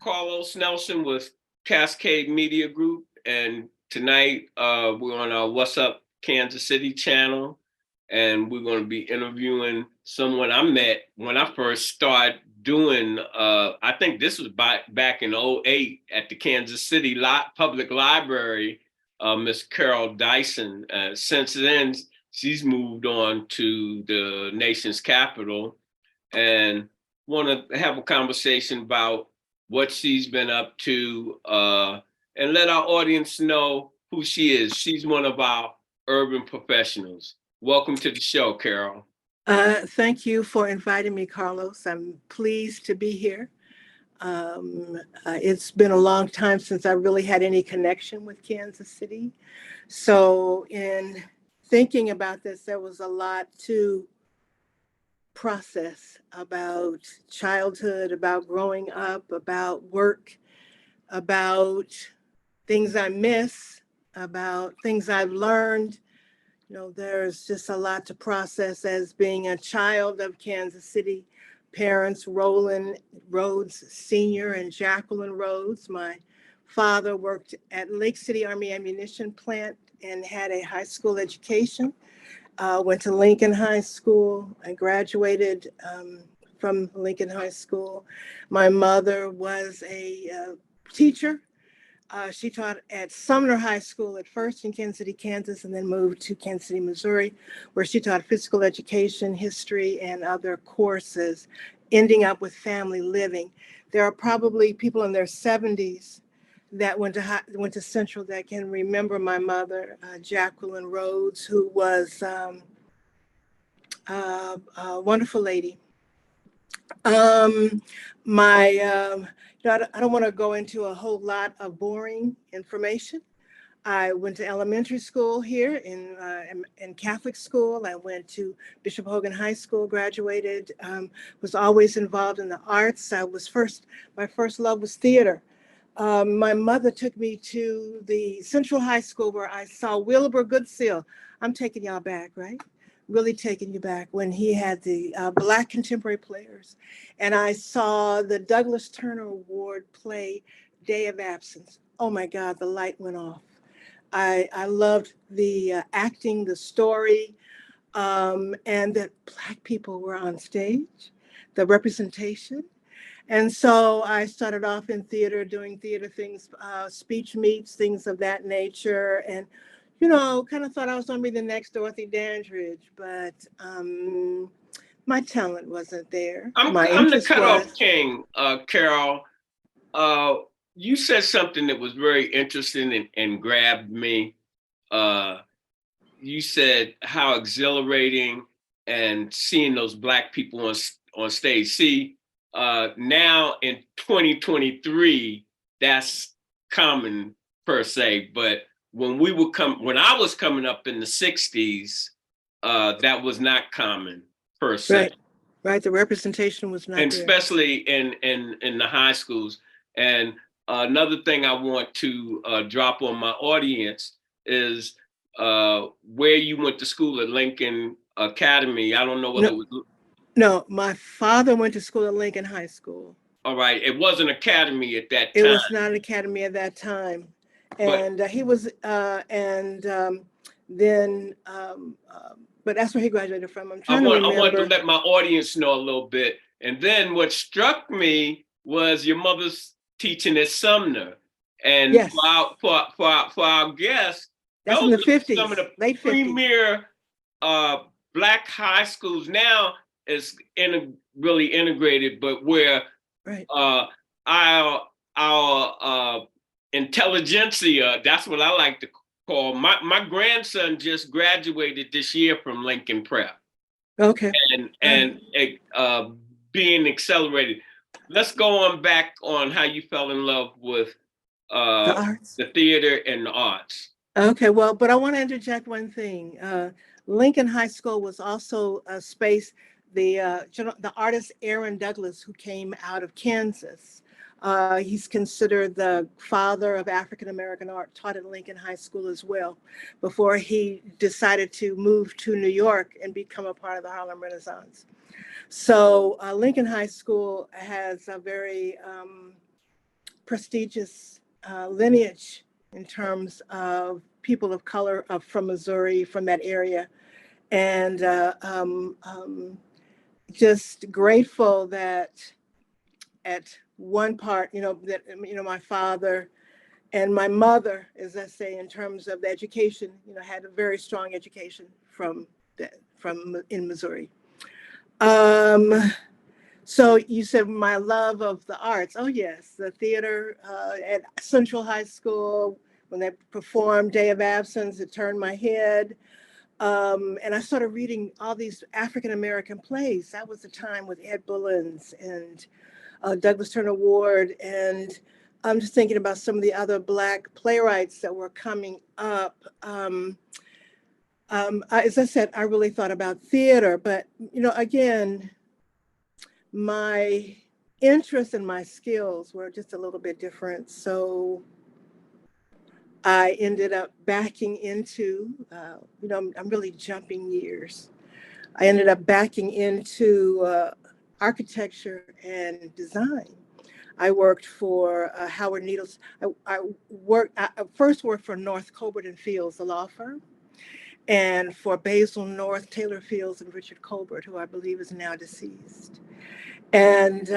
Carlos Nelson with Cascade Media Group, and tonight we're on our What's Up Kansas City channel, and we're going to be interviewing someone I met when I first started doing, I think this was back in '08 at the Kansas City Public Library, Miss Rhodes Dyson. Since then, she's moved on to the nation's capital, and want to have a conversation about what she's been up to, and let our audience know who she is. She's one of our urban professionals. Welcome to the show, Carol. Thank you for inviting me, Carlos. I'm pleased to be here. It's been a long time since I really had any connection with Kansas City. So in thinking about this, there was a lot to process about childhood, about growing up, about work, about things I miss, about things I've learned. You know, there's just a lot to process as being a child of Kansas City. Parents, Roland Rhodes Sr. and Jacqueline Rhodes. My father worked at Lake City Army Ammunition Plant and had a high school education. Went to Lincoln High School. I graduated from Lincoln High School. My mother was a teacher. She taught at Sumner High School at first in Kansas City, Kansas, and then moved to Kansas City, Missouri, where she taught physical education, history, and other courses, ending up with family living. There are probably people in their 70s that went to Central that can remember my mother, Jacqueline Rhodes, who was a wonderful lady. I don't want to go into a whole lot of boring information. I went to elementary school here in Catholic school. I went to Bishop Hogan High School, graduated, was always involved in the arts. My first love was theater. My mother took me to the Central High School where I saw Wilbur Goodsill. I'm taking y'all back, right? Really taking you back when he had the Black contemporary players. And I saw the Douglas Turner Award play Day of Absence. Oh my God, the light went off. I loved the acting, the story, and that Black people were on stage, the representation. And so I started off in theater, doing theater things, speech meets, things of that nature. And, you know, kind of thought I was going to be the next Dorothy Dandridge, but my talent wasn't there. I'm the cutoff king, Carol. You said something that was very interesting and grabbed me. You said how exhilarating and seeing those Black people on stage. See, now in 2023, that's common per se, but when I was coming up in the 60s, that was not common per se. Right. The representation was not and there. Especially in the high schools. And another thing I want to drop on my audience is where you went to school at Lincoln Academy. I don't know whether it was. No, my father went to school at Lincoln High School. All right. It was an academy at that time. It was not an academy at that time. And he was, but that's where he graduated from. I want to let my audience know a little bit. And then what struck me was your mother's teaching at Sumner. And yes. for our guests, that's in the 50s, some of the late premier Black high schools now is really integrated, but where our intelligentsia, that's what I like to call. My grandson just graduated this year from Lincoln Prep. Okay. And being accelerated. Let's go on back on how you fell in love with the arts, the theater and the arts. Okay, well, but I want to interject one thing. Lincoln High School was also a space, the artist Aaron Douglas, who came out of Kansas. He's considered the father of African-American art, taught at Lincoln High School as well, before he decided to move to New York and become a part of the Harlem Renaissance. So Lincoln High School has a very prestigious lineage in terms of people of color from Missouri, from that area. And just grateful that at one part, that, my father and my mother, as I say, in terms of the education, had a very strong education from in Missouri. So you said my love of the arts. Oh yes, the theater at Central High School, when they performed Day of Absence, it turned my head. And I started reading all these African American plays. That was the time with Ed Bullins and Douglas Turner Ward. And I'm just thinking about some of the other Black playwrights that were coming up. As I said, I really thought about theater, but, again, my interest and my skills were just a little bit different. So I ended up backing into, I'm really jumping years. I ended up backing into architecture and design. I worked for Howard Needles. I first worked for North Colbert and Fields, the law firm, and for Basil North, Taylor Fields, and Richard Colbert, who I believe is now deceased. And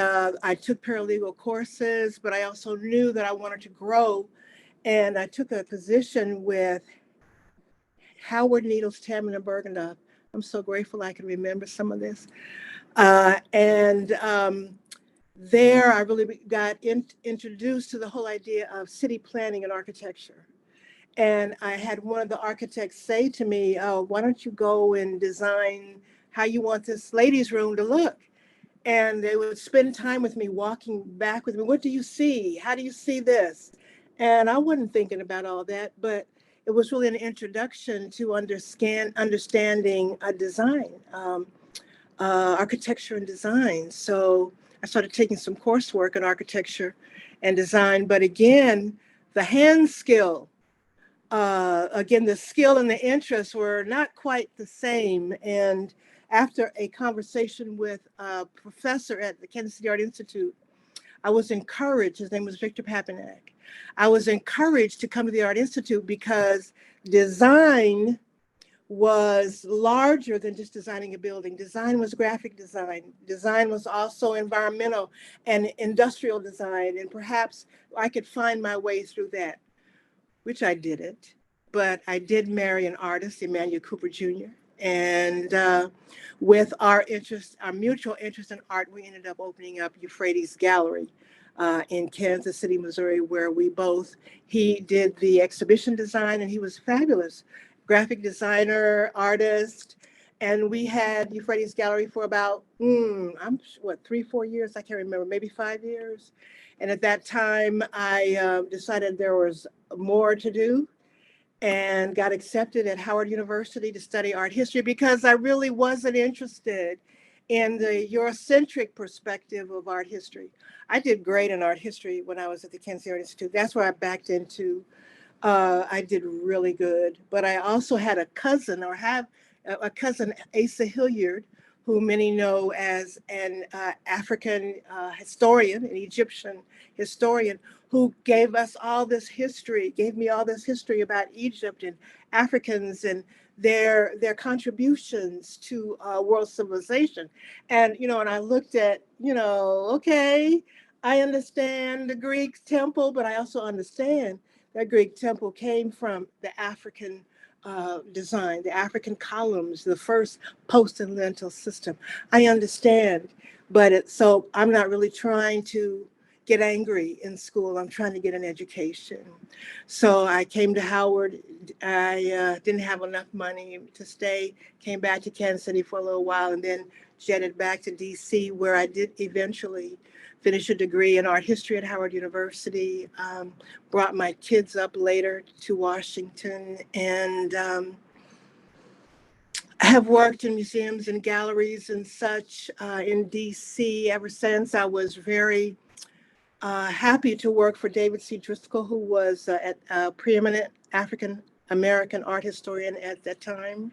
I took paralegal courses, but I also knew that I wanted to grow. And I took a position with Howard Needles, Tamman and Bergendorf. I'm so grateful I can remember some of this. There, I really got introduced to the whole idea of city planning and architecture. And I had one of the architects say to me, "Oh, why don't you go and design how you want this ladies' room to look?" And they would spend time with me, walking back with me. What do you see? How do you see this? And I wasn't thinking about all that, but it was really an introduction to understanding a design, architecture and design. So I started taking some coursework in architecture and design. But again, the hand skill, the skill and the interest were not quite the same. And after a conversation with a professor at the Kansas City Art Institute, I was encouraged, his name was Victor Papanek. I was encouraged to come to the Art Institute because design was larger than just designing a building. Design was graphic design. Design was also environmental and industrial design. And perhaps I could find my way through that, which I didn't. But I did marry an artist, Emmanuel Cooper Jr. And with our mutual interest in art, we ended up opening up Euphrates Gallery in Kansas City, Missouri, where he did the exhibition design, and he was fabulous. Graphic designer, artist, and we had Euphrates Gallery for about 3-4 years, I can't remember, maybe 5 years. And at that time, I decided there was more to do, and got accepted at Howard University to study art history because I really wasn't interested in the Eurocentric perspective of art history. I did great in art history when I was at the Kansas City Art Institute. That's where I backed into. I did really good, but I also had a cousin, Asa Hilliard, who many know as an African historian, an Egyptian historian, who gave me all this history about Egypt and Africans and their contributions to world civilization. And, and I looked at, okay, I understand the Greek temple, but I also understand that Greek temple came from the African design, the African columns, the first post and lintel system. I understand, but so I'm not really trying to get angry in school. I'm trying to get an education. So I came to Howard. I didn't have enough money to stay, came back to Kansas City for a little while, and then jetted back to DC, where I did eventually finish a degree in art history at Howard University, brought my kids up later to Washington, and I have worked in museums and galleries and such in DC ever since. I was very happy to work for David C. Driscoll, who was a preeminent African American art historian at that time.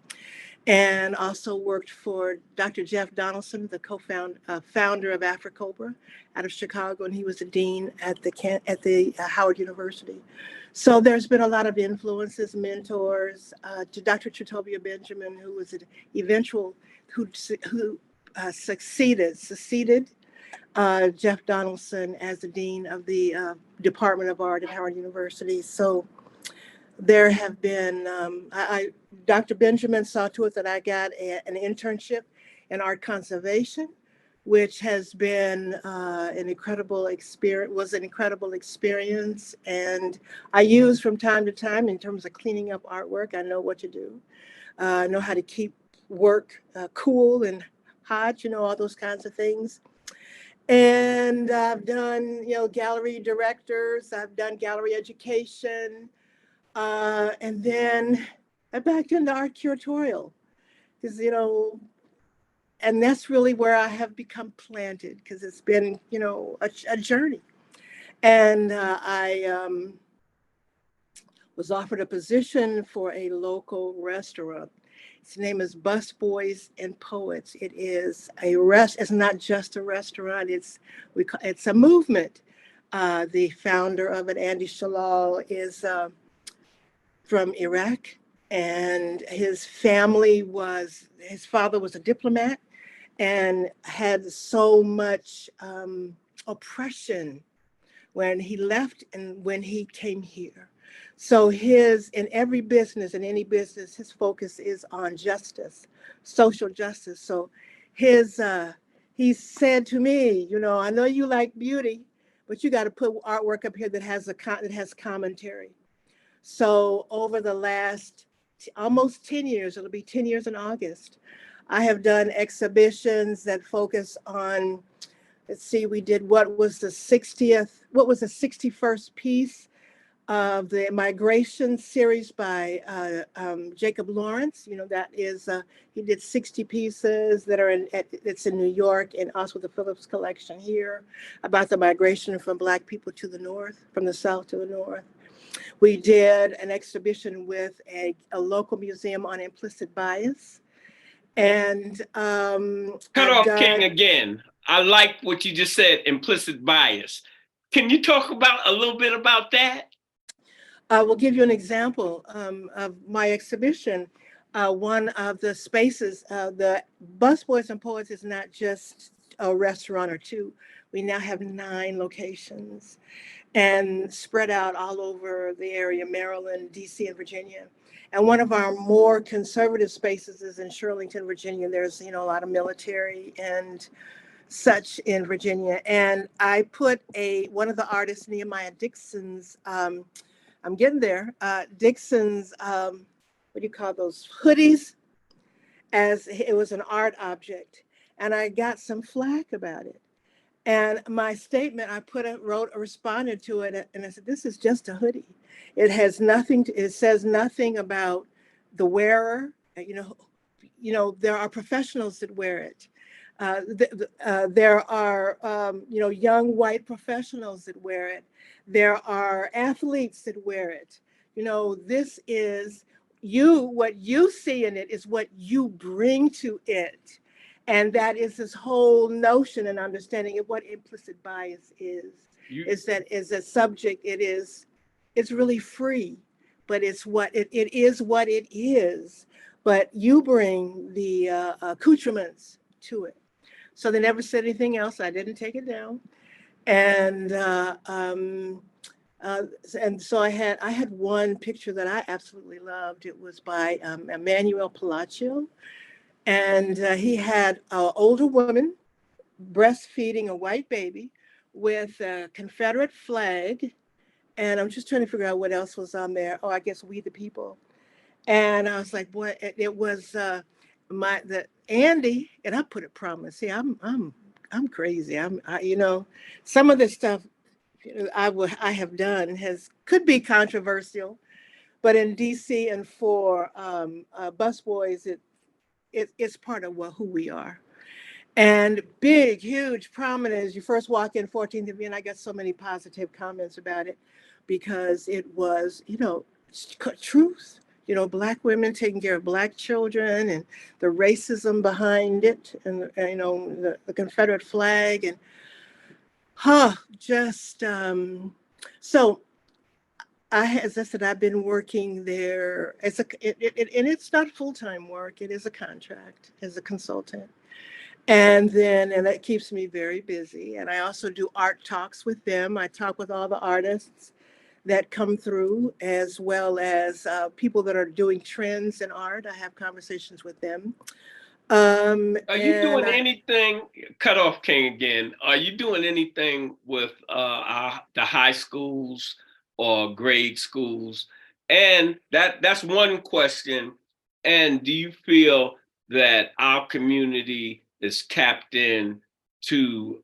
and also worked for Dr. Jeff Donaldson, the founder of AfriCobra out of Chicago, and he was the dean at the Howard University. So there's been a lot of influences, mentors, to Dr. Chutobia Benjamin, who was an succeeded Jeff Donaldson as the dean of the Department of Art at Howard University. So there have been, Dr. Benjamin saw to it that I got an internship in art conservation, which has been an incredible experience. And I use from time to time in terms of cleaning up artwork. I know what to do. I know how to keep work cool and hot, all those kinds of things. And I've done, gallery directors, I've done gallery education. And then I backed into art curatorial because, and that's really where I have become planted because it's been, a journey. And I was offered a position for a local restaurant. Its name is Busboys and Poets. It is it's not just a restaurant, it's a movement. The founder of it, Andy Shalal, is from Iraq, and his father was a diplomat and had so much oppression when he left and when he came here. So in any business, his focus is on justice, social justice. So he said to me, I know you like beauty, but you got to put artwork up here that has commentary. So over the last almost 10 years, it'll be 10 years in August, I have done exhibitions that focus on, we did what was the 61st piece of the Migration series by Jacob Lawrence. That is, he did 60 pieces that are it's in New York and also the Phillips collection here about the migration from Black people to the North, from the South to the North. We did an exhibition with a local museum on implicit bias. And Cut off King again. I like what you just said, implicit bias. Can you talk a little bit about that? I will give you an example of my exhibition. One of the spaces, the Busboys and Poets is not just a restaurant or two. We now have 9 locations and spread out all over the area, Maryland, DC, and Virginia. And one of our more conservative spaces is in Shirlington, Virginia. There's, a lot of military and such in Virginia. And I put one of the artists, Nehemiah Dixon's, I'm getting there, Dixon's, what do you call those, hoodies, as it was an art object. And I got some flack about it. And my statement, responded to it, and I said, this is just a hoodie. It says nothing about the wearer. There are professionals that wear it. There are, young white professionals that wear it. There are athletes that wear it. This is what you see in it is what you bring to it. And that is this whole notion and understanding of what implicit bias is. Is that as a subject, it's really free, but it is what it is. But you bring the accoutrements to it. So they never said anything else. I didn't take it down. And so I had one picture that I absolutely loved. It was by Emmanuel Palacio. And he had an older woman breastfeeding a white baby with a Confederate flag. And I'm just trying to figure out what else was on there. Oh, I guess We the People. And I was like, boy, it was Andy, and I put it promise. See, I'm crazy. Some of the stuff I have done could be controversial, but in DC and for Busboys, it's part of who we are. And big, huge, prominent, as you first walk in 14th Avenue, and I got so many positive comments about it because it was, truth. Black women taking care of Black children and the racism behind it, and the Confederate flag, and so as I said, I've been working there as and it's not full-time work. It is a contract as a consultant. And that keeps me very busy. And I also do art talks with them. I talk with all the artists that come through, as well as people that are doing trends in art. I have conversations with them. Are you doing anything, cut off King again, are you doing anything with the high schools or grade schools? And that's one question. And do you feel that our community is tapped in to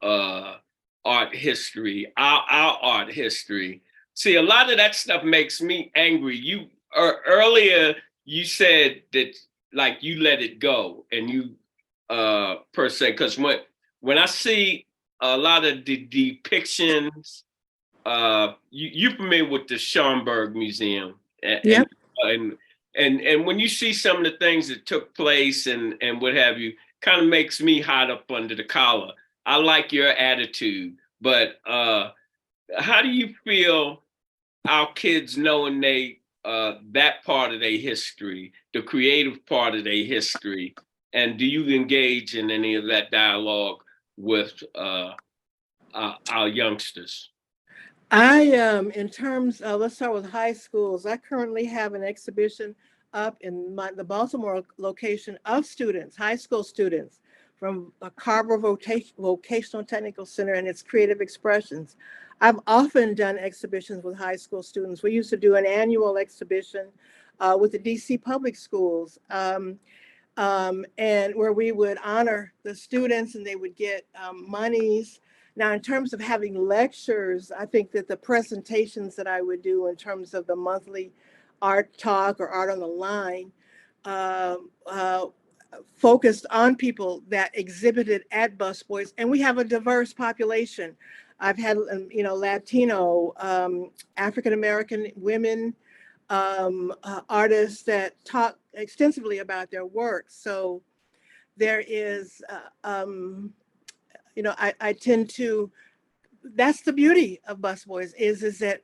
art history, our art history? See, a lot of that stuff makes me angry. You earlier you said that like you let it go, and you per se, because when I see a lot of the depictions, you familiar with the Schomburg Museum, Yep. and when you see some of the things that took place and what have you, kind of makes me hot up under the collar. I like your attitude, but how do you feel our kids knowing that part of their history, the creative part of their history, and do you engage in any of that dialogue with our youngsters? In terms of, let's start with high schools. I currently have an exhibition up in the Baltimore location of students, high school students, from a Carver Vocational Technical Center and its creative expressions. I've often done exhibitions with high school students. We used to do an annual exhibition with the DC public schools, and where we would honor the students and they would get monies. Now, in terms of having lectures, I think that the presentations that I would do in terms of the monthly art talk or art on the line focused on people that exhibited at Busboys, and we have a diverse population. I've had, Latino, African American women artists that talk extensively about their work. So there is, I tend to. That's the beauty of Busboys is that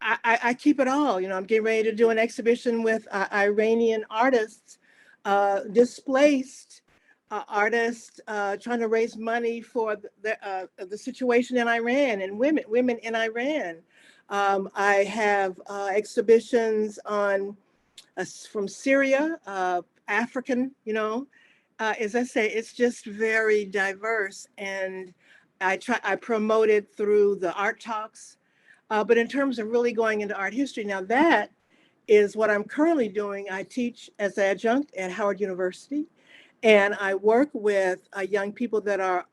I keep it all. I'm getting ready to do an exhibition with Iranian artists, displaced artists trying to raise money for the situation in Iran and women in Iran. I have exhibitions on from Syria, African. As I say, it's just very diverse, and I promote it through the art talks. But in terms of really going into art history, now that is what I'm currently doing. I teach as an adjunct at Howard University, and I work with young people that are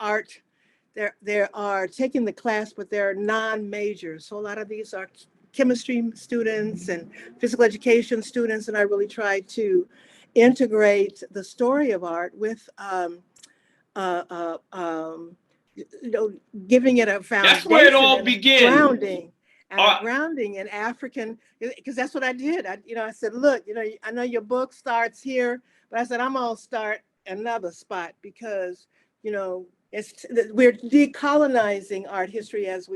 they are taking the class, but they're non-majors. So a lot of these are chemistry students and physical education students, and I really try to integrate the story of art with giving it a foundation. That's where it all begins. Grounding in African, because that's what I did. I said, look, I know your book starts here, but I said, I'm gonna start another spot because, we're decolonizing art history as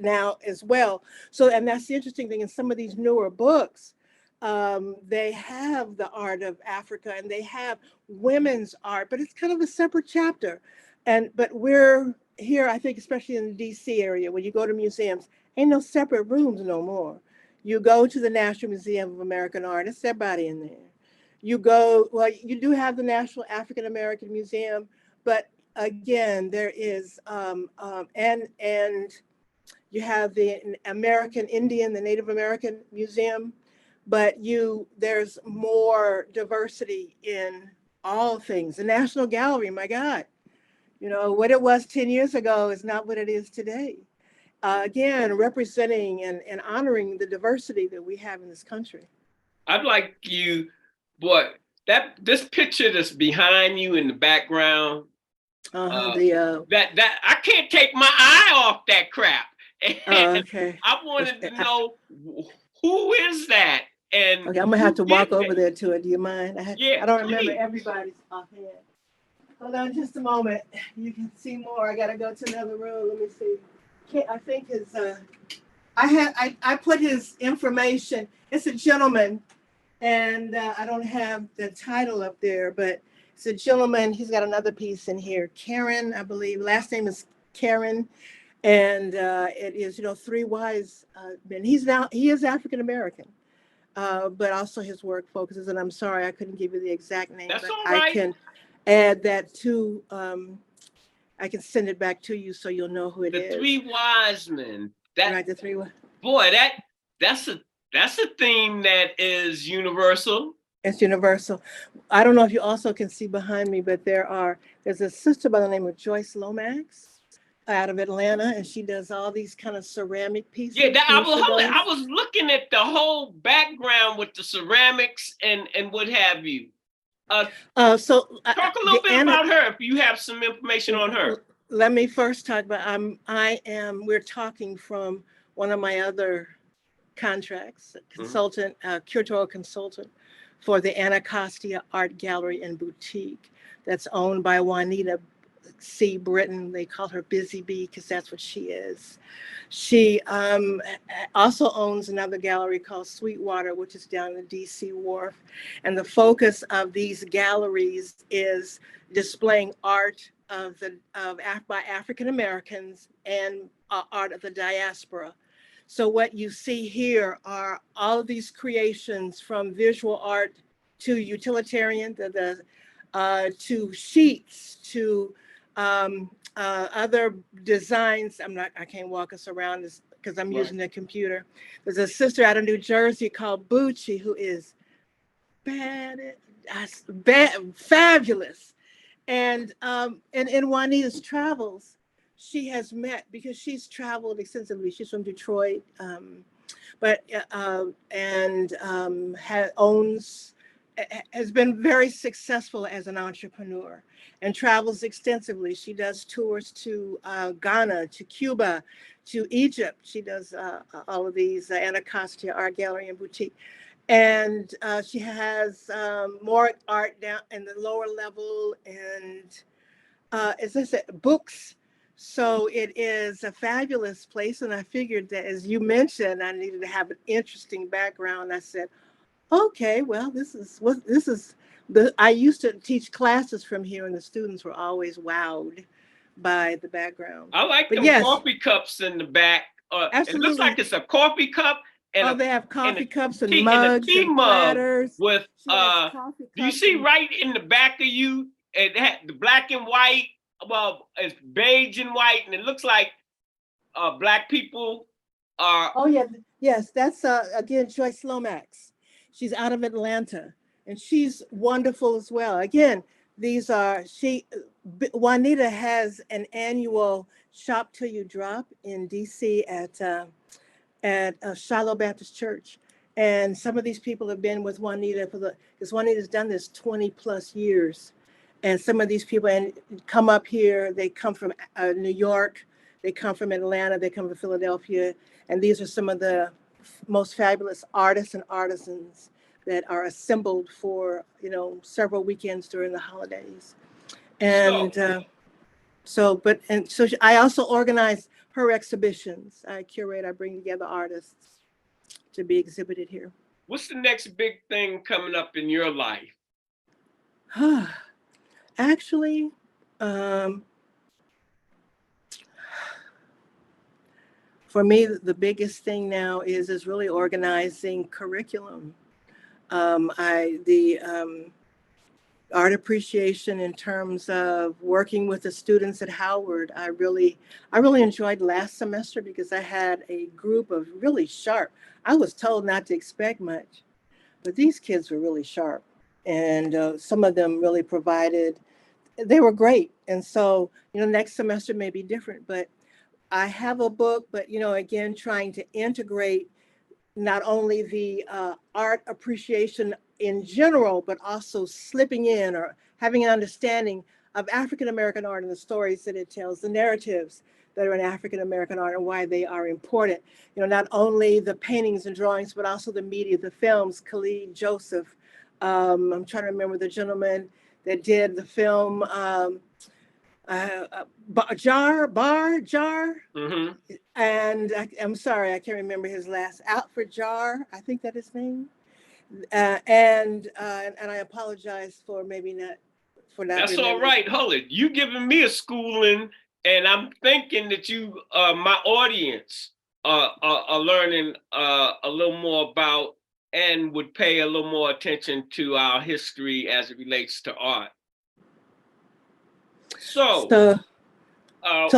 now as well. So, and that's the interesting thing in some of these newer books, they have the art of Africa and they have women's art, but it's kind of a separate chapter. But we're here, I think, especially in the DC area, when you go to museums, ain't no separate rooms no more. You go to the National Museum of American Art, it's everybody in there. You do have the National African American Museum, but again, there is, and you have the American Indian, the Native American Museum, but there's more diversity in all things. The National Gallery, my God. What it was 10 years ago is not what it is today. Again, representing and honoring the diversity that we have in this country. I'd like you, this picture that's behind you in the background, that I can't take my eye off that crap. Okay. I wanted to know who is that, And Okay, I'm gonna have to walk did over there to it. Do you mind? Yeah, I don't remember please. everybody's offhand. Hold on just a moment. You can see more. I gotta go to another room. Let me see. I think his I put his information. It's a gentleman, and I don't have the title up there, but it's a gentleman. He's got another piece in here. Karen, I believe. Last name is Karen, and it is 3 Ys. And he is African American, but also his work focuses. And I'm sorry I couldn't give you the exact name, That's but all I right. can add that to. I can send it back to you so you'll know who it is. The 3 Wise Men. That right, the 3 Wise. Boy, that's a theme that is universal. It's universal. I don't know if you also can see behind me, but there's a sister by the name of Joyce Lomax out of Atlanta, and she does all these kind of ceramic pieces. Yeah, I was looking at the whole background with the ceramics and what have you. Talk a little bit about her if you have some information on her. Let me first talk about, we're talking from one of my other contracts, curatorial consultant for the Anacostia Art Gallery and Boutique that's owned by Juanita C. Britton. They call her BusyBee because that's what she is. She also owns another gallery called Sweetwater, which is down in the DC Wharf. And the focus of these galleries is displaying art by African Americans and art of the diaspora. So what you see here are all of these creations, from visual art to utilitarian, to sheets, to other designs. I can't walk us around this because I'm using the computer. There's a sister out of New Jersey called Bucci who is fabulous. And in Juanita's travels, she has met, because she's traveled extensively. She's from Detroit, has been very successful as an entrepreneur and travels extensively. She does tours to Ghana, to Cuba, to Egypt. She does all of these Anacostia Art Gallery and Boutique. And she has more art down in the lower level, and as I said, books. So it is a fabulous place. And I figured that, as you mentioned, I needed to have an interesting background. I said, okay, well, I used to teach classes from here, and the students were always wowed by the background. I like the coffee cups in the back. Absolutely. It looks like it's a coffee cup. And they have coffee cups and mugs and platters. With, do you see right in the back of you, it had the black and white, well, it's beige and white, and it looks like Black people are. Oh, yeah. Yes, that's, again, Joyce Lomax. She's out of Atlanta, and she's wonderful as well. Again, Juanita has an annual Shop Till You Drop in DC at Shiloh Baptist Church. And some of these people have been with Juanita because Juanita's done this 20 plus years. And some of these people come up here, they come from New York, they come from Atlanta, they come from Philadelphia. And these are some of the most fabulous artists and artisans that are assembled for, several weekends during the holidays. And so I also organize her exhibitions. I curate, I bring together artists to be exhibited here. What's the next big thing coming up in your life? Actually, for me, the biggest thing now is really organizing curriculum. Art appreciation in terms of working with the students at Howard. I really enjoyed last semester because I had a group of really sharp. I was told not to expect much, but these kids were really sharp, and some of them really provided. They were great, and so next semester may be different. But I have a book, but again, trying to integrate not only the art appreciation in general, but also slipping in or having an understanding of African American art and the stories that it tells, the narratives that are in African American art and why they are important. You know, not only the paintings and drawings, but also the media, the films. Khalid Joseph, I'm trying to remember the gentleman that did the film Jar, Mm-hmm. and I'm sorry, I can't remember his last. Alfred Jar, I think that is his name. And I apologize for maybe not That's all remembering. right. Hold it. You giving me a schooling, and I'm thinking that you, my audience, are learning a little more about and would pay a little more attention to our history as it relates to art. So, So uh,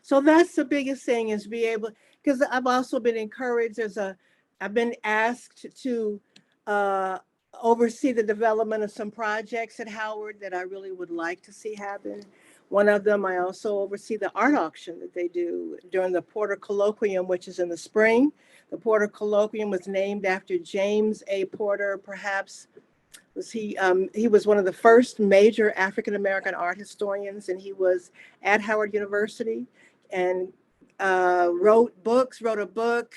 so that's the biggest thing, is be able, because I've also been encouraged. I've been asked to uh, oversee the development of some projects at Howard that I really would like to see happen. One of them, I also oversee the art auction that they do during the Porter Colloquium, which is in the spring. The Porter Colloquium was named after James A. Porter, perhaps. He was one of the first major African American art historians, and he was at Howard University, and wrote a book,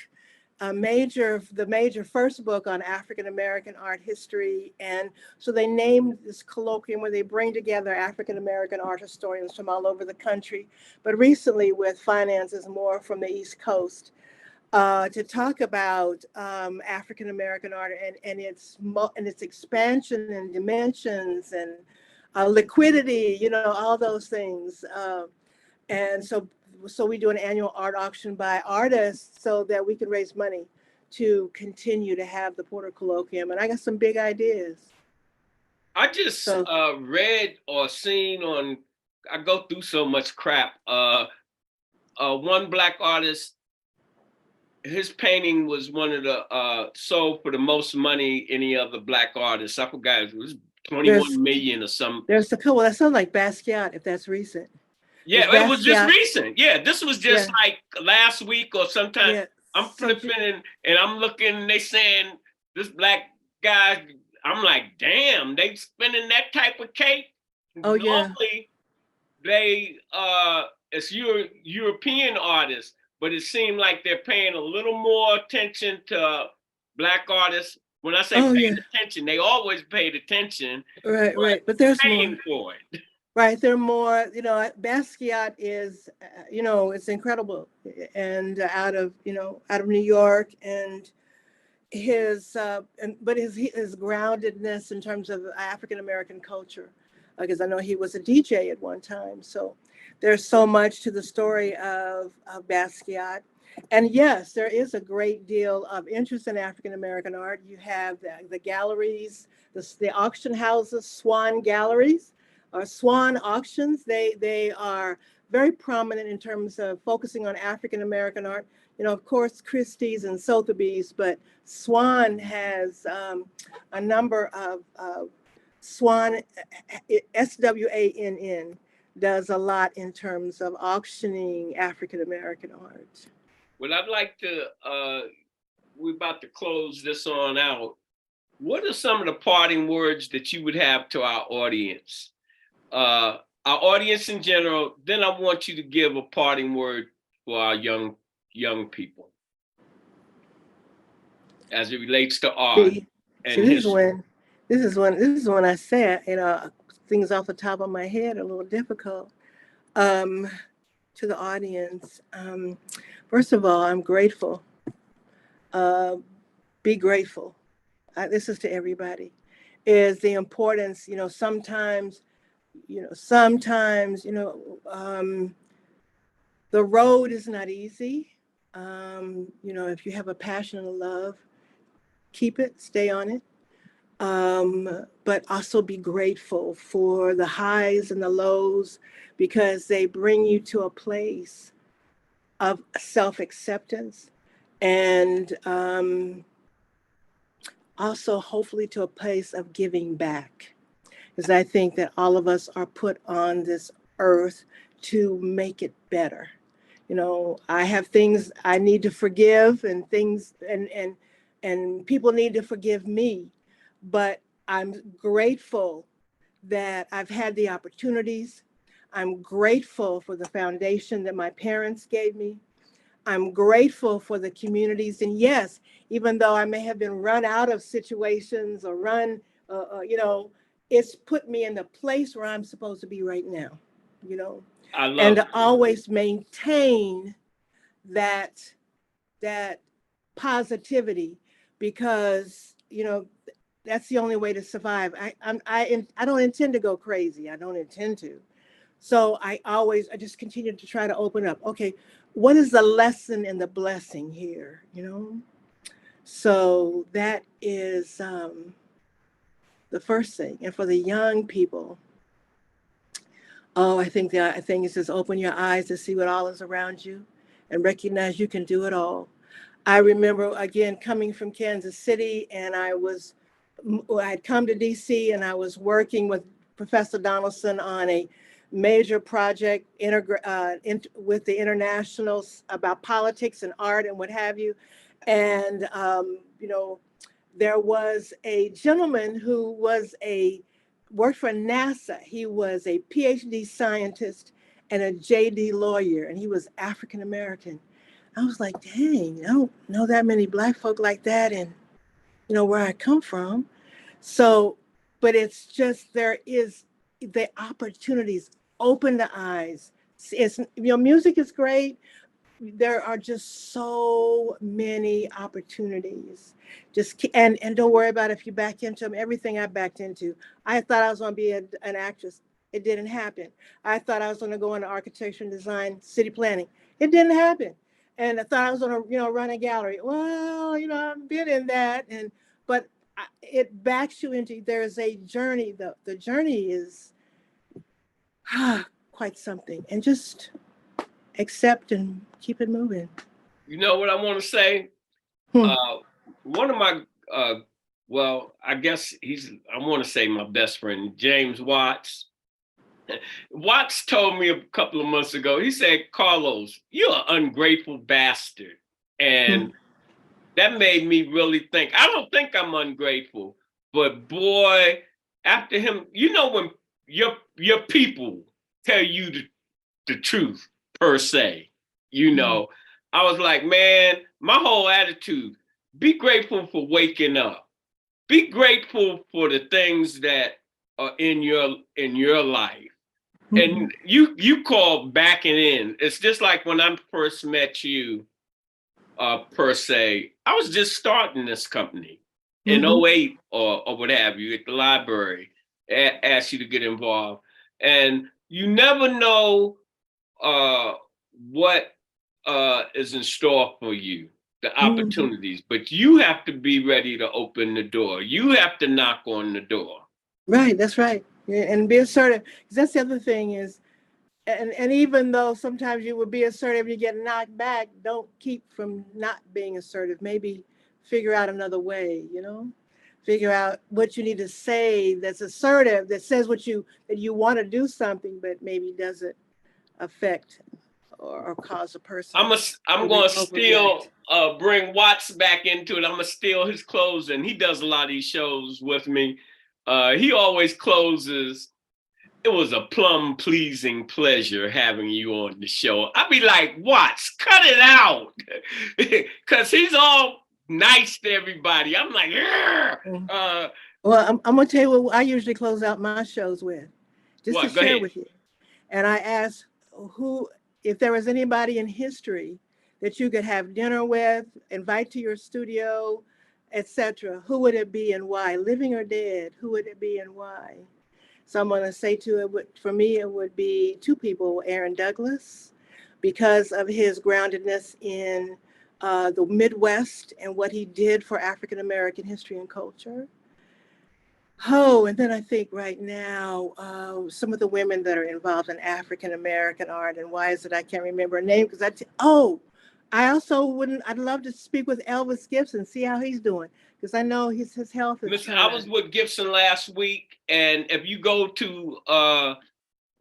the major first book on African American art history. And so they named this colloquium where they bring together African American art historians from all over the country, but recently with finances more from the East Coast, to talk about African American art and its expansion and dimensions and liquidity, you know, all those things. And so we do an annual art auction by artists so that we can raise money to continue to have the Porter Colloquium. And I got some big ideas. I just So read or seen on. I go through so much crap. One Black artist, his painting was one of the sold for the most money any other Black artist. I forgot, it was 21 million or something. There's a couple that sound like Basquiat, if that's recent. Yeah, it was just recent. Yeah, this was just like last week or sometime. Yeah. I'm flipping and I'm looking, they saying this Black guy, I'm like, damn, they spending that type of cake. Oh, yeah. Normally, they it's European artists, but it seemed like they're paying a little more attention to Black artists. When I say paying attention, they always paid attention. Right. But there's paying more. For it. Right, they're more, you know, Basquiat is, you know, it's incredible. And out of New York, and his groundedness in terms of African American culture, because I know he was a DJ at one time. So there's so much to the story of Basquiat. And yes, there is a great deal of interest in African American art. You have the galleries, the auction houses, Swan galleries or Swan auctions. They are very prominent in terms of focusing on African American art. You know, of course, Christie's and Sotheby's, but Swan has a number of Swan, SWANN, does a lot in terms of auctioning African American art. Well, I'd like to, we're about to close this on out. What are some of the parting words that you would have to our audience? Our audience in general, then I want you to give a parting word for our young people as it relates to art and history. This is when I said, you know, things off the top of my head are a little difficult. To the audience, first of all, I'm grateful. Be grateful. This is to everybody. Is the importance, you know, sometimes, the road is not easy. You know, if you have a passion and a love, keep it, stay on it. But also be grateful for the highs and the lows, because they bring you to a place of self-acceptance, and also hopefully to a place of giving back. Because I think that all of us are put on this earth to make it better. You know, I have things I need to forgive, and things and people need to forgive me, but I'm grateful that I've had the opportunities. I'm grateful for the foundation that my parents gave me. I'm grateful for the communities. And yes, even though I may have been run out of situations or it's put me in the place where I'm supposed to be right now, I love and it. to always maintain that positivity, because, that's the only way to survive. I don't intend to go crazy. I don't intend to. So I just continue to try to open up. Okay, what is the lesson and the blessing here? So that is the first thing. And for the young people, I think the thing is just open your eyes to see what all is around you and recognize you can do it all. I remember, again, coming from Kansas City, and I'd come to DC, and I was working with Professor Donaldson on a major project with the internationals about politics and art and what have you. And, there was a gentleman who worked for NASA. He was a PhD scientist and a JD lawyer, and he was African American. I was like, dang, I don't know that many Black folk like that, and where I come from. So, but it's just, there is the opportunities, open the eyes. It's, music is great. There are just so many opportunities. And don't worry about if you back into them. Everything I backed into, I thought I was going to be an actress. It didn't happen. I thought I was going to go into architecture and design, city planning. It didn't happen. And I thought I was going to, run a gallery. Well, I've been in that, but it backs you into, there's a journey. The journey is quite something, and just accept and keep it moving. You know what I want to say? One of my, I guess I want to say my best friend, James Watts. Watts told me a couple of months ago, he said, Carlos, you're an ungrateful bastard. And that made me really think. I don't think I'm ungrateful, but boy, after him, when your people tell you the truth, per se, I was like, man, my whole attitude, be grateful for waking up. Be grateful for the things that are in your life. And you call backing in. It's just like when I first met you, per se, I was just starting this company in 08 or what have you at the library, asked you to get involved. And you never know what is in store for you, the opportunities, but you have to be ready to open the door. You have to knock on the door. Right, that's right. Yeah, and be assertive. Because that's the other thing is, and even though sometimes you would be assertive, you get knocked back, don't keep from not being assertive. Maybe figure out another way, figure out what you need to say that's assertive, that says that you want to do something, but maybe doesn't affect or cause a person. I'm going to bring Watts back into it. I'm going to steal his closing. He does a lot of these shows with me. He always closes. It was a plum pleasing pleasure having you on the show. I'd be like, Watts, cut it out. Because he's all nice to everybody. I'm like, well, I'm going to tell you what I usually close out my shows with, just to share with you. And I ask if there was anybody in history that you could have dinner with, invite to your studio, etc., who would it be and why? Living or dead, who would it be and why? So I'm going to say for me, it would be two people, Aaron Douglas, because of his groundedness in the Midwest and what he did for African American history and culture. And then I think right now, some of the women that are involved in African American art, and why is it I can't remember a name? Because I also I'd love to speak with Elvis Gibson, see how he's doing, because I know his health is. I was with Gibson last week, and if you go to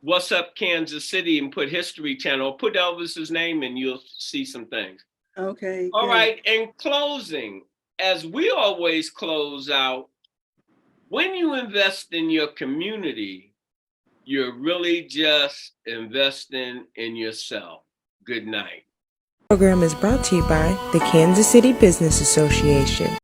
What's Up Kansas City and put History Channel, put Elvis's name and you'll see some things. Okay. All right. In closing, as we always close out, when you invest in your community, you're really just investing in yourself. Good night. The program is brought to you by the Kansas City Business Association.